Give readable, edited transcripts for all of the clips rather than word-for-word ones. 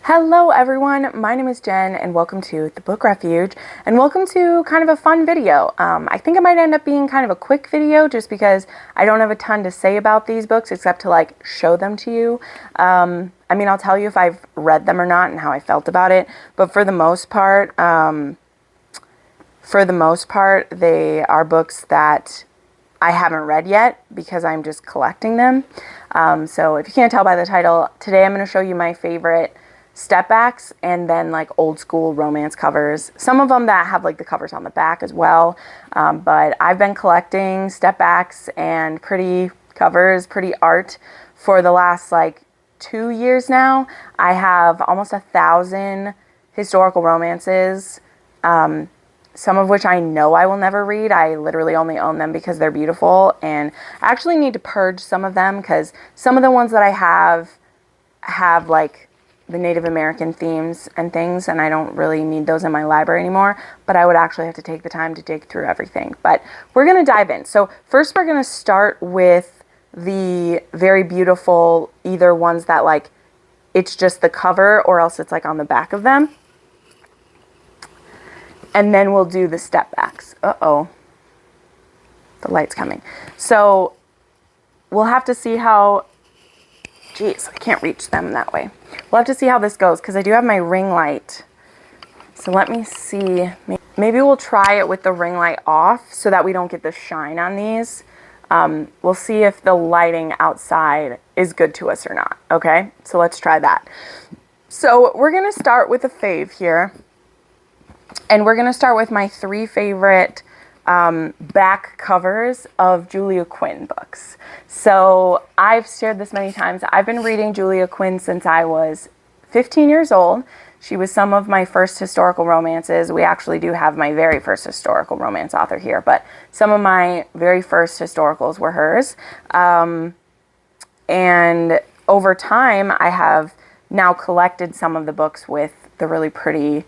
Hello everyone, my name is Jen and welcome to the Book Refuge and welcome to kind of a fun video. I think it might end up being kind of a quick video just because I don't have a ton to say about these books except to like show them to you. I mean, I'll tell you if I've read them or not and how I felt about it, but for the most part, they are books that I haven't read yet because I'm just collecting them. So if you can't tell by the title, today I'm going to show you my favorite stepbacks and then like old school romance covers. Some of them that have like the covers on the back as well. But I've been collecting stepbacks and pretty covers, pretty art for the last like 2 years now. I have almost 1,000 historical romances, some of which I know I will never read. I literally only own them because they're beautiful, and I actually need to purge some of them because some of the ones that I have like the Native American themes and things, and I don't really need those in my library anymore, but I would actually have to take the time to dig through everything. But we're going to dive in. So first we're going to start with the very beautiful, either ones that like it's just the cover or else it's like on the back of them. And then we'll do the stepbacks. Uh-oh. The light's coming. So we'll have to see how... Jeez, I can't reach them that way. We'll have to see how this goes because I do have my ring light. So let me see. Maybe we'll try it with the ring light off so that we don't get the shine on these. We'll see if the lighting outside is good to us or not. Okay, so let's try that. So we're going to start with a fave here. And we're going to start with my 3 favorite back covers of Julia Quinn books. So I've shared this many times. I've been reading Julia Quinn since I was 15 years old. She was some of my first historical romances. We actually do have my very first historical romance author here, but some of my very first historicals were hers. And over time, I have now collected some of the books with the really pretty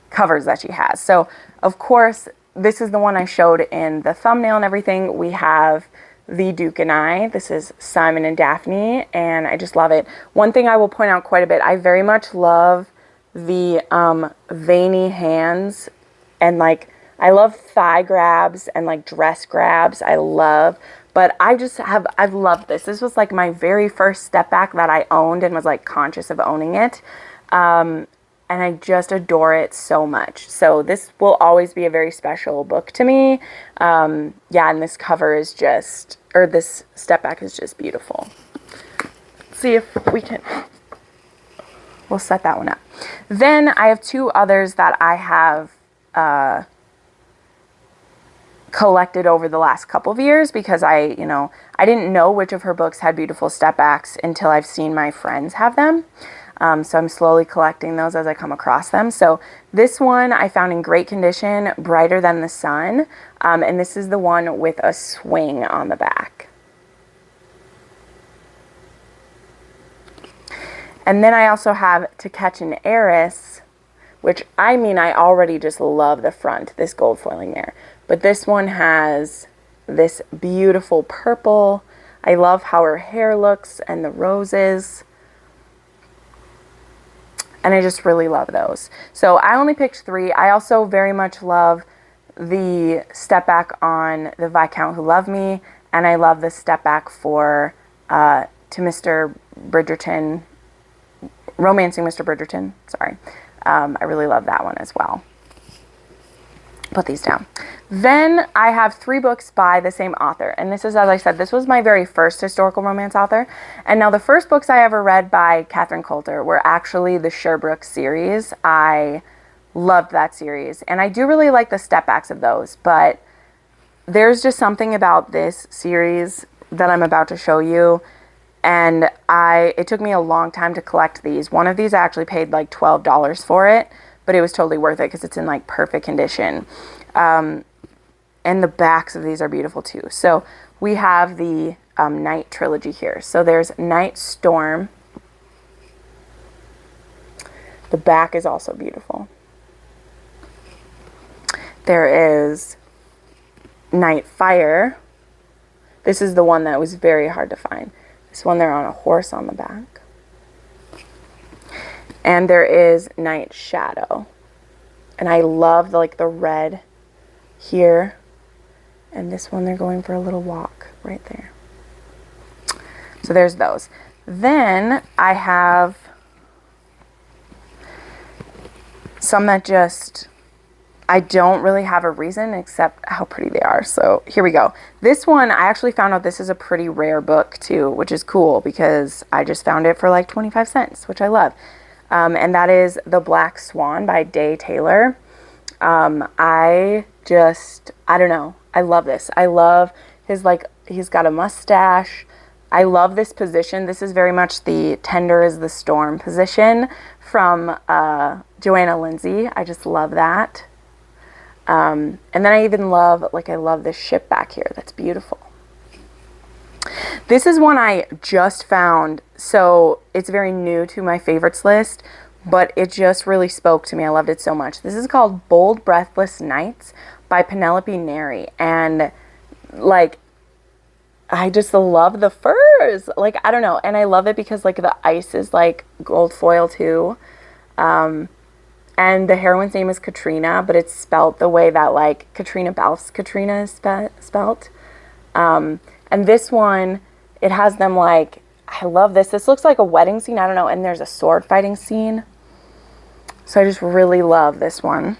covers that she has. So of course, this is the one I showed in the thumbnail and everything. We have The Duke and I. This is Simon and Daphne, and I just love it. One thing I will point out quite a bit, I very much love the veiny hands, and like I love thigh grabs and like dress grabs. But I've loved this. This was like my very first step back that I owned and was like conscious of owning it. And I just adore it so much. So this will always be a very special book to me. Yeah, and this cover is just, or this step back is just beautiful. Let's see if we can, we'll set that one up. Then I have 2 others that I have collected over the last couple of years because I didn't know which of her books had beautiful step backs until I've seen my friends have them. So I'm slowly collecting those as I come across them. So this one I found in great condition, Brighter Than the Sun. And this is the one with a swing on the back. And then I also have To Catch an Heiress, which I already just love the front, this gold foiling there. But this one has this beautiful purple. I love how her hair looks and the roses. And I just really love those. So I only picked 3. I also very much love the step back on The Viscount Who Loved Me. And I love the step back for To Mr. Bridgerton, Romancing Mr. Bridgerton. Sorry. I really love that one as well. Put these down. Then I have 3 books by the same author, and this is, as I said, this was my very first historical romance author. And now the first books I ever read by Coulter were actually the Sherbrooke series. I loved that series, and I do really like the stepbacks of those, but there's just something about this series that I'm about to show you, and it took me a long time to collect these. One of these I actually paid like $12 for it, but it was totally worth it because it's in like perfect condition. And the backs of these are beautiful too. So we have the Night trilogy here. So there's Night Storm. The back is also beautiful. There is Night Fire. This is the one that was very hard to find. This one, they're on a horse on the back. And there is Night Shadow. And I love like the red here. And this one, they're going for a little walk right there. So there's those. Then I have some that just, I don't really have a reason except how pretty they are. So here we go. This one, I actually found out this is a pretty rare book too, which is cool because I just found it for like 25 cents, which I love. And that is The Black Swan by Day Taylor. I don't know. I love this. I love his, like, he's got a mustache. I love this position. This is very much the tender as the storm position from Joanna Lindsay. I just love that. And then I even love, like, I love this ship back here. That's beautiful. This is one I just found, so it's very new to my favorites list, but it just really spoke to me. I loved it so much. This is called Bold Breathless Nights by Penelope Neri, and like, I just love the furs. Like, I don't know, and I love it because like the ice is like gold foil too, and the heroine's name is Katrina, but it's spelt the way that like Katrina Balf's Katrina is spelt. And this one, it has them like, I love this. This looks like a wedding scene. I don't know. And there's a sword fighting scene. So I just really love this one.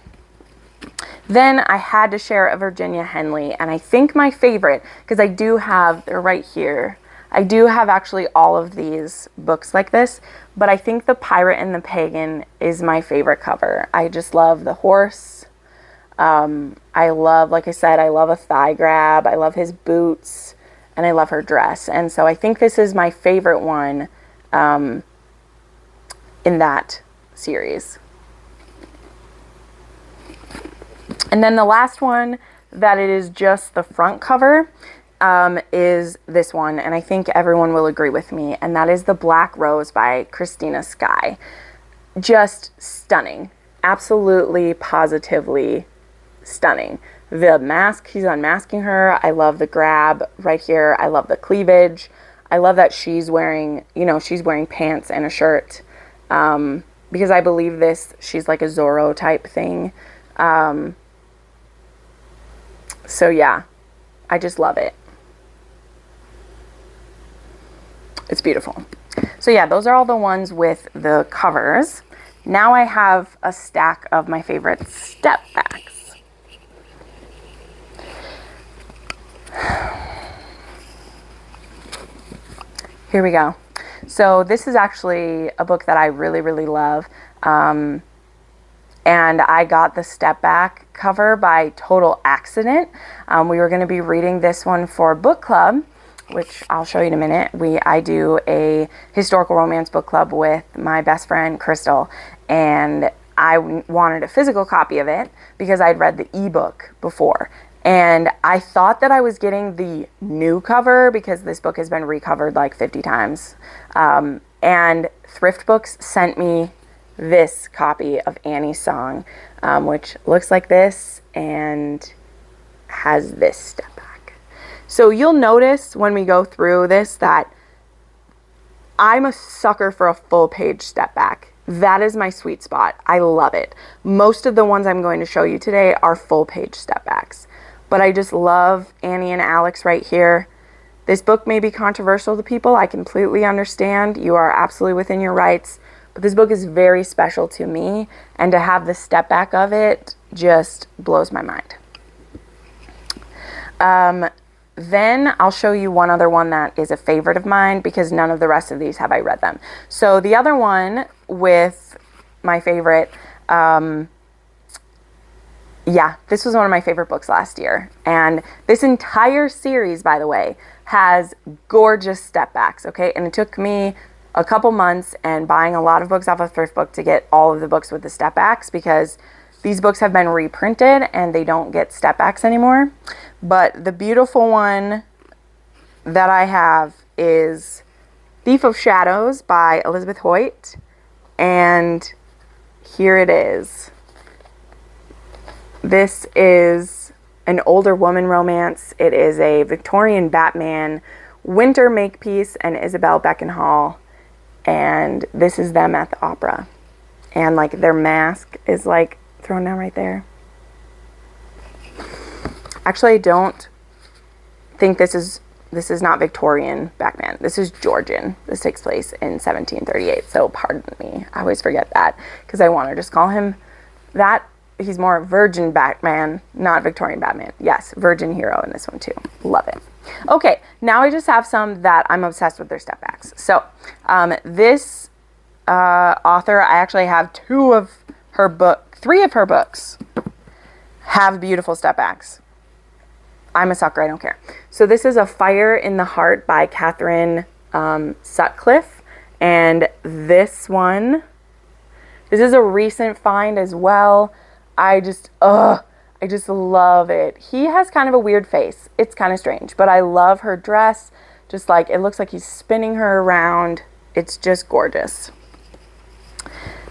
Then I had to share a Virginia Henley. And I think my favorite, because I do have, they're right here. I do have actually all of these books like this. But I think The Pirate and the Pagan is my favorite cover. I just love the horse. I love, like I said, I love a thigh grab. I love his boots. And I love her dress. And so I think this is my favorite one in that series. And then the last one that it is just the front cover is this one. And I think everyone will agree with me. And that is The Black Rose by Christina Sky. Just stunning. Absolutely, positively stunning. The mask, he's unmasking her. I love the grab right here. I love the cleavage. I love that she's wearing, you know, she's wearing pants and a shirt. Because I believe this, she's like a Zorro type thing. So yeah, I just love it. It's beautiful. So yeah, those are all the ones with the covers. Now I have a stack of my favorite step backs. Here we go. So this is actually a book that I really, really love. And I got the step back cover by total accident. We were going to be reading this one for book club, which I'll show you in a minute. I do a historical romance book club with my best friend, Crystal. And I wanted a physical copy of it because I'd read the ebook before. And I thought that I was getting the new cover because this book has been recovered like 50 times. And Thrift Books sent me this copy of Annie's Song, which looks like this and has this step back. So you'll notice when we go through this that I'm a sucker for a full page step back. That is my sweet spot. I love it. Most of the ones I'm going to show you today are full page step backs. But I just love Annie and Alex right here. This book may be controversial to people. I completely understand. You are absolutely within your rights. But this book is very special to me. And to have the step back of it just blows my mind. Then I'll show you one other one that is a favorite of mine because none of the rest of these have I read them. So the other one with my favorite... yeah, this was one of my favorite books last year. And this entire series, by the way, has gorgeous step backs, okay? And it took me a couple months and buying a lot of books off of Thrift Book to get all of the books with the step backs because these books have been reprinted and they don't get step backs anymore. But the beautiful one that I have is Thief of Shadows by Elizabeth Hoyt. And here it is. This is an older woman romance. It is a Victorian Batman, Winter Makepeace, and Isabel Beckenhall. And this is them at the opera. And like their mask is like thrown down right there. Actually, I don't think this is not Victorian Batman. This is Georgian. This takes place in 1738. So pardon me. I always forget that because I want to just call him that. He's more virgin Batman, not Victorian Batman. Yes, virgin hero in this one too. Love it. Okay, now I just have some that I'm obsessed with their stepbacks. So this author, I actually have three of her books have beautiful stepbacks. I'm a sucker, I don't care. So this is A Fire in the Heart by Catherine Sutcliffe. And this is a recent find as well. I just love it. He has kind of a weird face. It's kind of strange, but I love her dress. Just like, it looks like he's spinning her around. It's just gorgeous.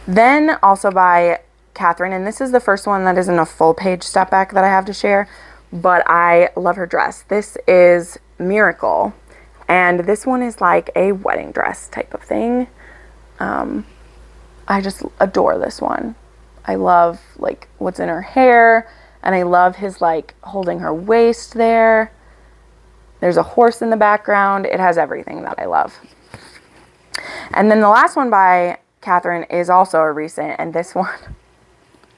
Then also by Catherine, and this is the first one that isn't a full page step back that I have to share, but I love her dress. This is Miracle, and this one is like a wedding dress type of thing. I just adore this one. I love like what's in her hair, and I love his like holding her waist there. There's a horse in the background. It has everything that I love. And then the last one by Catherine is also a recent, and this one,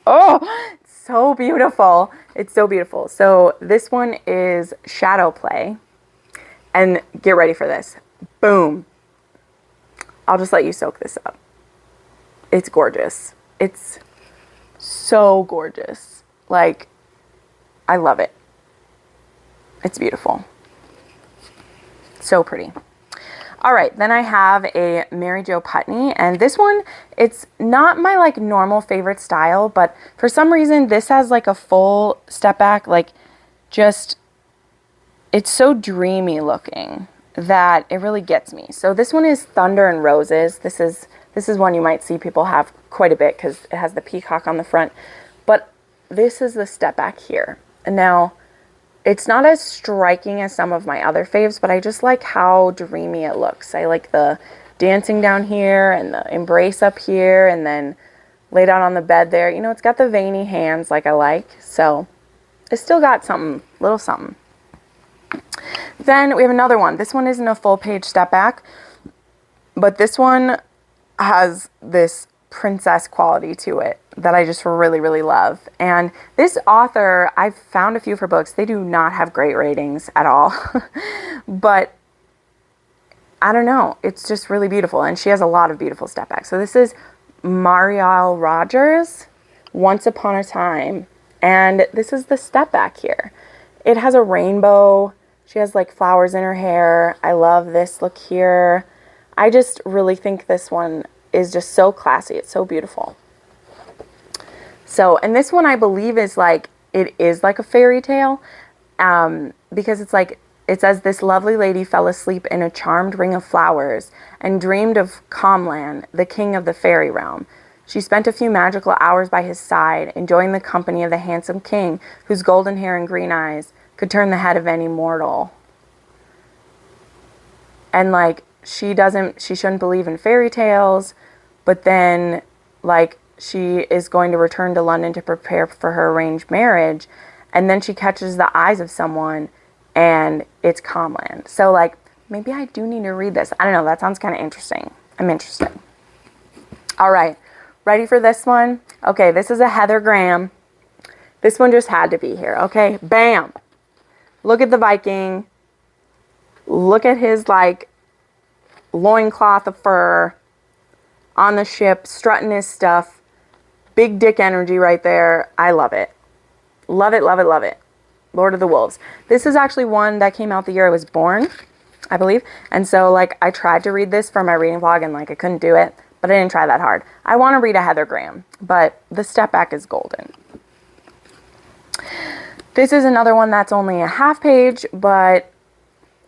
oh, it's so beautiful. It's so beautiful. So this one is Shadow Play, and get ready for this. Boom. I'll just let you soak this up. It's gorgeous. It's so gorgeous. Like, I love it. It's beautiful. So pretty. All right, then I have a Mary Jo Putney, and this one, it's not my like normal favorite style, but for some reason this has like a full step back, like just, it's so dreamy looking that it really gets me. So this one is Thunder and Roses. This is one you might see people have quite a bit because it has the peacock on the front, but this is the step back here. And now it's not as striking as some of my other faves, but I just like how dreamy it looks. I like the dancing down here and the embrace up here and then laid out on the bed there. You know, it's got the veiny hands like I like. So it's still got something, little something. Then we have another one. This one isn't a full page step back, but this one has this princess quality to it that I just really, really love. And this author, I've found a few of her books. They do not have great ratings at all. But I don't know. It's just really beautiful. And she has a lot of beautiful step backs. So this is Marielle Rogers, Once Upon a Time. And this is the step back here. It has a rainbow. She has like flowers in her hair. I love this look here. I just really think this one is just so classy. It's so beautiful. So, and this one I believe is like, it is like a fairy tale, because it's like, it says, this lovely lady fell asleep in a charmed ring of flowers and dreamed of Comlan, the king of the fairy realm. She spent a few magical hours by his side, enjoying the company of the handsome king whose golden hair and green eyes could turn the head of any mortal. And like, she shouldn't believe in fairy tales, but then like she is going to return to London to prepare for her arranged marriage, and then she catches the eyes of someone and it's Comlan. So like, maybe I do need to read this. I don't know, that sounds kind of interesting. I'm interested. All right, ready for this one? Okay, this is a Heather Graham. This one just had to be here, okay? Bam! Look at the Viking. Look at his like loincloth of fur on the ship, strutting his stuff. Big dick energy right there. I love it. Love it, love it, love it. Lord of the Wolves. This is actually one that came out the year I was born, I believe. And so like I tried to read this for my reading vlog and like I couldn't do it, but I didn't try that hard. I want to read a Heather Graham, but the step back is golden. This is another one that's only a half page, but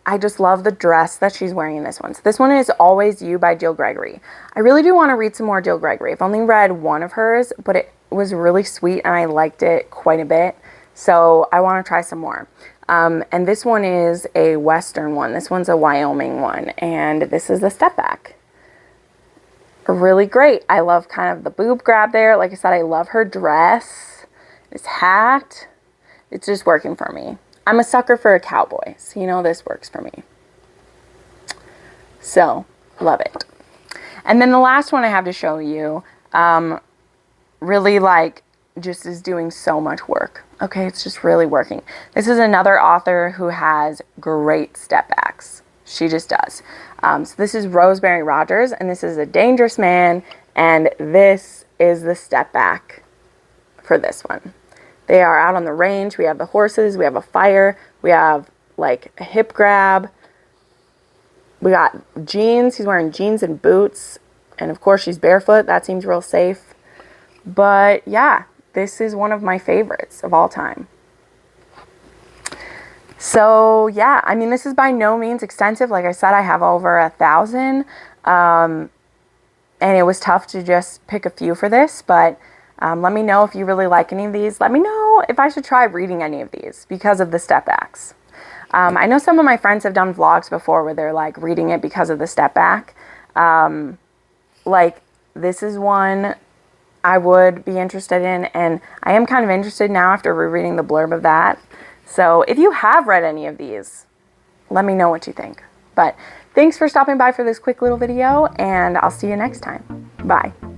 I just love the dress that she's wearing in this one. So this one is Always You by Jill Gregory. I really do want to read some more Jill Gregory. I've only read one of hers, but it was really sweet and I liked it quite a bit. So I want to try some more. And this one is a Western one. This one's a Wyoming one. And this is the step back. really great. I love kind of the boob grab there. Like I said, I love her dress, this hat. It's just working for me. I'm a sucker for a cowboy, so you know this works for me. So, love it. And then the last one I have to show you, really like just is doing so much work. Okay, it's just really working. This is another author who has great step backs. She just does. So this is Rosemary Rogers, and this is A Dangerous Man, and this is the step back for this one. They are out on the range. We have the horses. We have a fire. We have like a hip grab. We got jeans. He's wearing jeans and boots. And of course she's barefoot. That seems real safe. But yeah, this is one of my favorites of all time. So yeah, I mean, this is by no means extensive. Like I said, I have over 1,000. And it was tough to just pick a few for this, but let me know if you really like any of these. Let me know if I should try reading any of these because of the step backs. I know some of my friends have done vlogs before where they're like reading it because of the step back. Like this is one I would be interested in, and I am kind of interested now after rereading the blurb of that. So if you have read any of these, let me know what you think. But thanks for stopping by for this quick little video, and I'll see you next time. Bye.